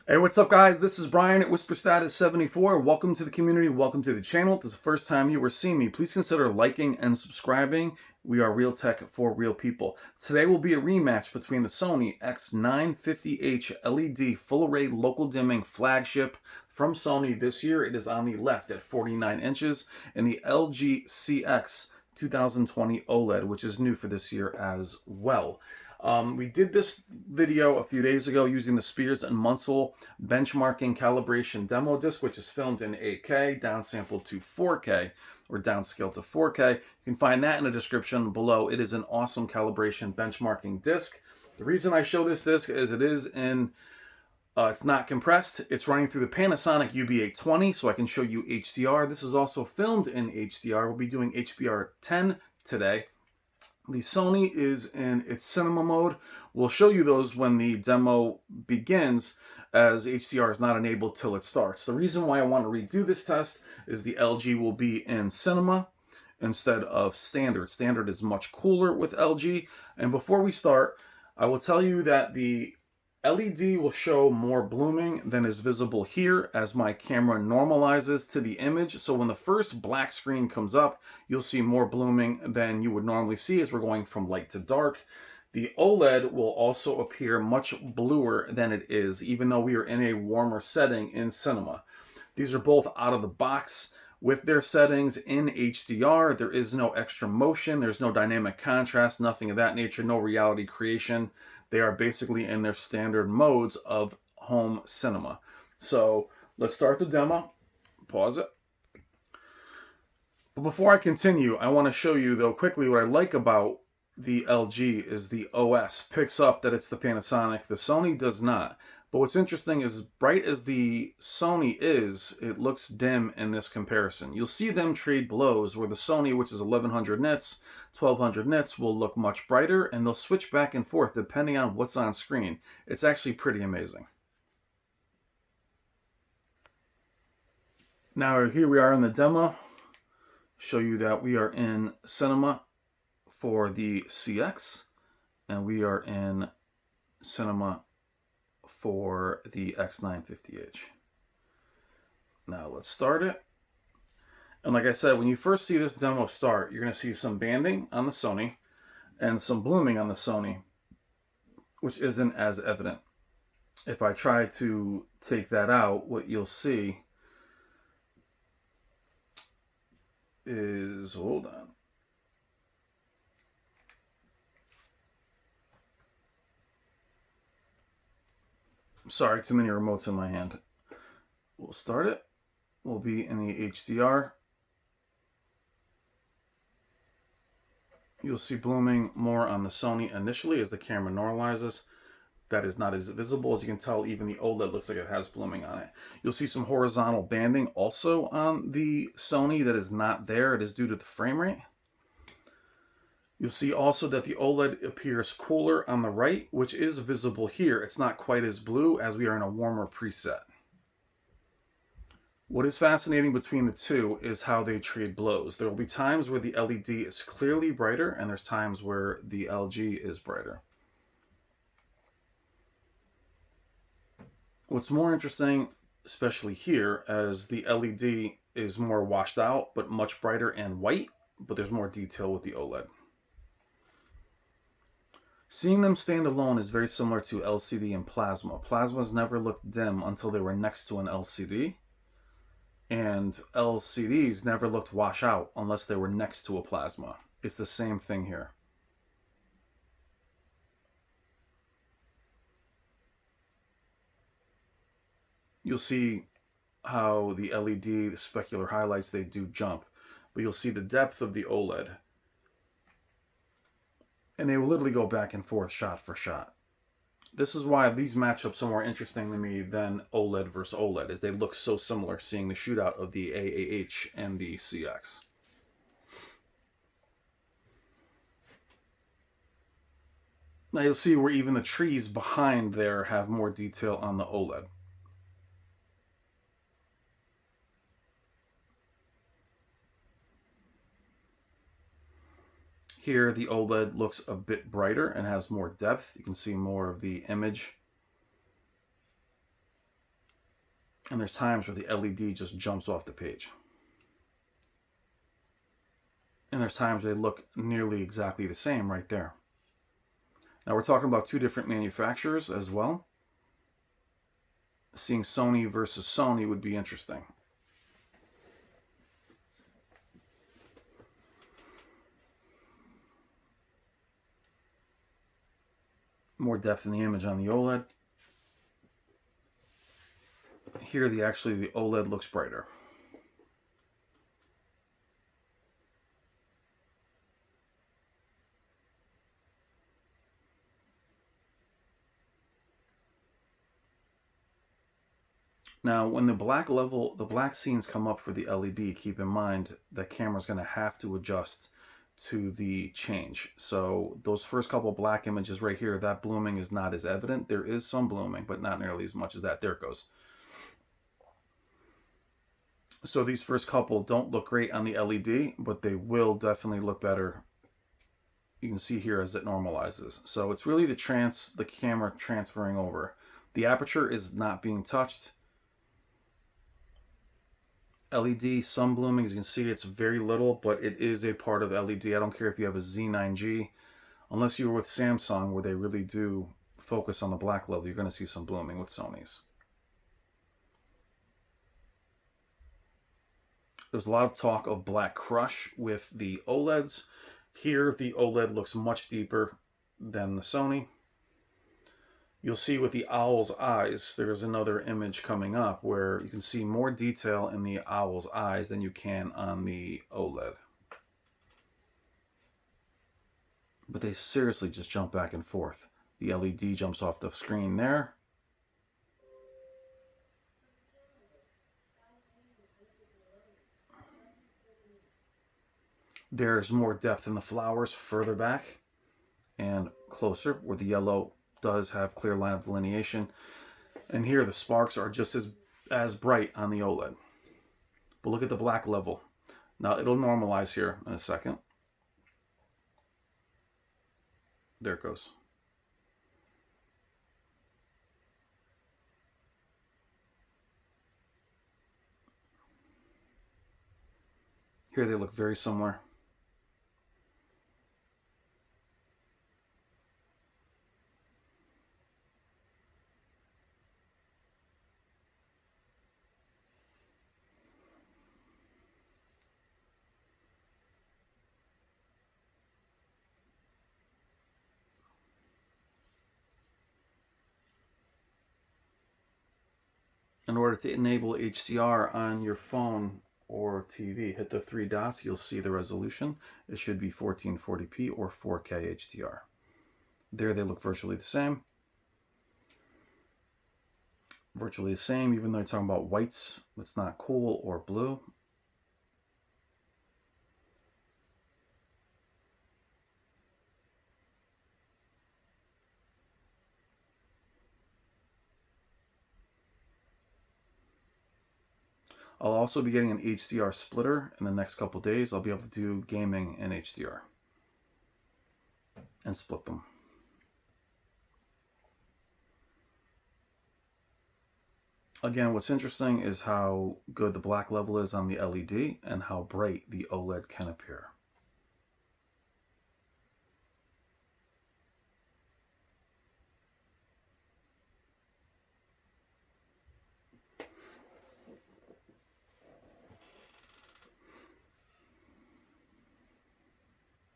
Hey, what's up, guys? This is Brian at WhisperStatus74. Welcome to the community. Welcome to the channel. If this is the first time you are seeing me, please consider liking and subscribing. We are real tech for real people. Today will be a rematch between the Sony X950H LED full array local dimming flagship from Sony this year. It is on the left at 49 inches, and the LG CX 2020 OLED, which is new for this year as well. We did this video a few days ago using the SPEARS and MUNSIL benchmarking calibration demo disc, which is filmed in 8K, downsampled to 4K, or downscaled to 4K. You can find that in the description below. It is an awesome calibration benchmarking disc. The reason I show this disc is it is in, it's not compressed. It's running through the Panasonic UB820, so I can show you HDR. This is also filmed in HDR. We'll be doing HDR10 today. The Sony is in its cinema mode. We'll show you those when the demo begins, as HDR is not enabled till it starts. The reason why I want to redo this test is the LG will be in cinema instead of standard. Standard is much cooler with LG. And before we start, I will tell you that the LED will show more blooming than is visible here as my camera normalizes to the image. So when the first black screen comes up, you'll see more blooming than you would normally see as we're going from light to dark. The OLED will also appear much bluer than it is, even though we are in a warmer setting in cinema. These are both out of the box with their settings in HDR. There is no extra motion, there's no dynamic contrast, nothing of that nature, no reality creation. They are basically in their standard modes of home cinema. So let's start the demo. Pause it. But before I continue, I want to show you, though, quickly what I like about the LG is the OS picks up that it's the Panasonic. The Sony does not. But what's interesting is, bright as the Sony is, it looks dim in this comparison. You'll see them trade blows where the Sony, which is 1100 nits, 1200 nits, will look much brighter, and they'll switch back and forth depending on what's on screen. It's actually pretty amazing. Now here we are in the demo. Show you that we are in cinema for the CX, and we are in cinema for the X950H. Now let's start it. And like I said, when you first see this demo start, you're going to see some banding on the Sony and some blooming on the Sony, which isn't as evident. If I try to take that out, what you'll see is, hold on. Sorry, too many remotes in my hand. We'll start it. We'll be in the HDR. You'll see blooming more on the Sony initially as the camera normalizes. That is not as visible. As you can tell, even the OLED looks like it has blooming on it. You'll see some horizontal banding also on the Sony that is not there. It is due to the frame rate. You'll see also that the OLED appears cooler on the right, which is visible here. It's not quite as blue as we are in a warmer preset. What is fascinating between the two is how they trade blows. There will be times where the LED is clearly brighter, and there's times where the LG is brighter. What's more interesting, especially here, as the LED is more washed out, but much brighter and white, but there's more detail with the OLED. Seeing them stand alone is very similar to LCD and plasma. Plasmas never looked dim until they were next to an LCD, and LCDs never looked wash out unless they were next to a plasma. It's the same thing here. You'll see how the LED, the specular highlights, they do jump, but you'll see the depth of the OLED. And they will literally go back and forth shot for shot. This is why these matchups are more interesting to me than OLED versus OLED, as they look so similar, seeing the shootout of the AAH and the CX. Now you'll see where even the trees behind there have more detail on the OLED. Here, the OLED looks a bit brighter and has more depth. You can see more of the image. And there's times where the LED just jumps off the page. And there's times they look nearly exactly the same right there. Now we're talking about two different manufacturers as well. Seeing Sony versus Sony would be interesting. More depth in the image on the OLED. Here, the OLED looks brighter. Now, when the black scenes come up for the LED, keep in mind the camera's going to have to adjust to the change. So those first couple black images right here, that blooming is not as evident. There is some blooming, but not nearly as much as that. There it goes. So these first couple don't look great on the LED, but they will definitely look better. You can see here as it normalizes. So it's really the camera transferring over. The aperture is not being touched. LED, some blooming, as you can see, it's very little, but it is a part of LED. I don't care if you have a Z9G. Unless you were with Samsung, where they really do focus on the black level, you're going to see some blooming with Sony's. There's a lot of talk of black crush with the OLEDs. Here, the OLED looks much deeper than the Sony. You'll see with the owl's eyes, there's another image coming up where you can see more detail in the owl's eyes than you can on the OLED. But they seriously just jump back and forth. The LED jumps off the screen there. There's more depth in the flowers further back and closer, where the yellow does have clear line of delineation. And here the sparks are just as bright on the OLED. But look at the black level. Now it'll normalize here in a second. There it goes. Here they look very similar. In order to enable HDR on your phone or TV, hit the three dots, you'll see the resolution. It should be 1440p or 4K HDR. There they look virtually the same. Virtually the same, even though you're talking about whites. It's not cool or blue. I'll also be getting an HDR splitter in the next couple days. I'll be able to do gaming in HDR and split them. Again, what's interesting is how good the black level is on the LED and how bright the OLED can appear.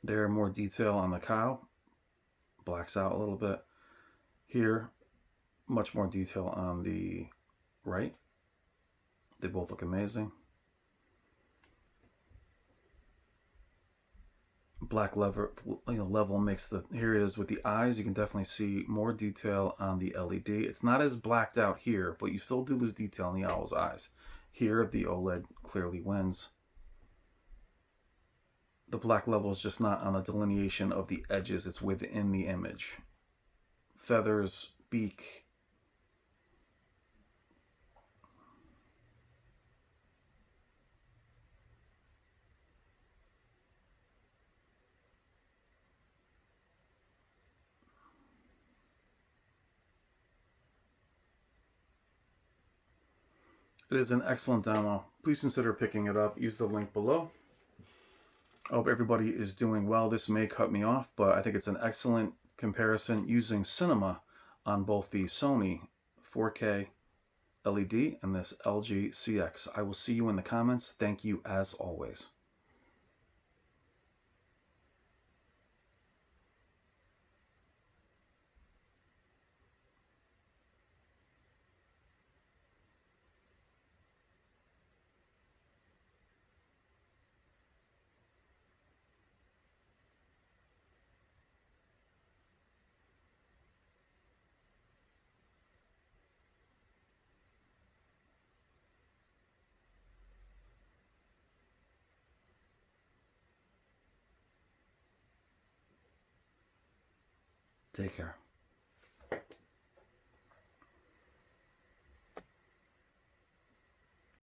There, more detail on the cow. Blacks out a little bit. Here, much more detail on the right. They both look amazing. Black level makes the, here it is with the eyes. You can definitely see more detail on the LED. It's not as blacked out here, but you still do lose detail in the owl's eyes. Here, the OLED clearly wins. The black level is just not on the delineation of the edges, it's within the image. Feathers, beak. It is an excellent demo. Please consider picking it up. Use the link below. I hope everybody is doing well. This may cut me off, but I think it's an excellent comparison using cinema on both the Sony 4K LED and this LG CX. I will see you in the comments. Thank you as always. Take care.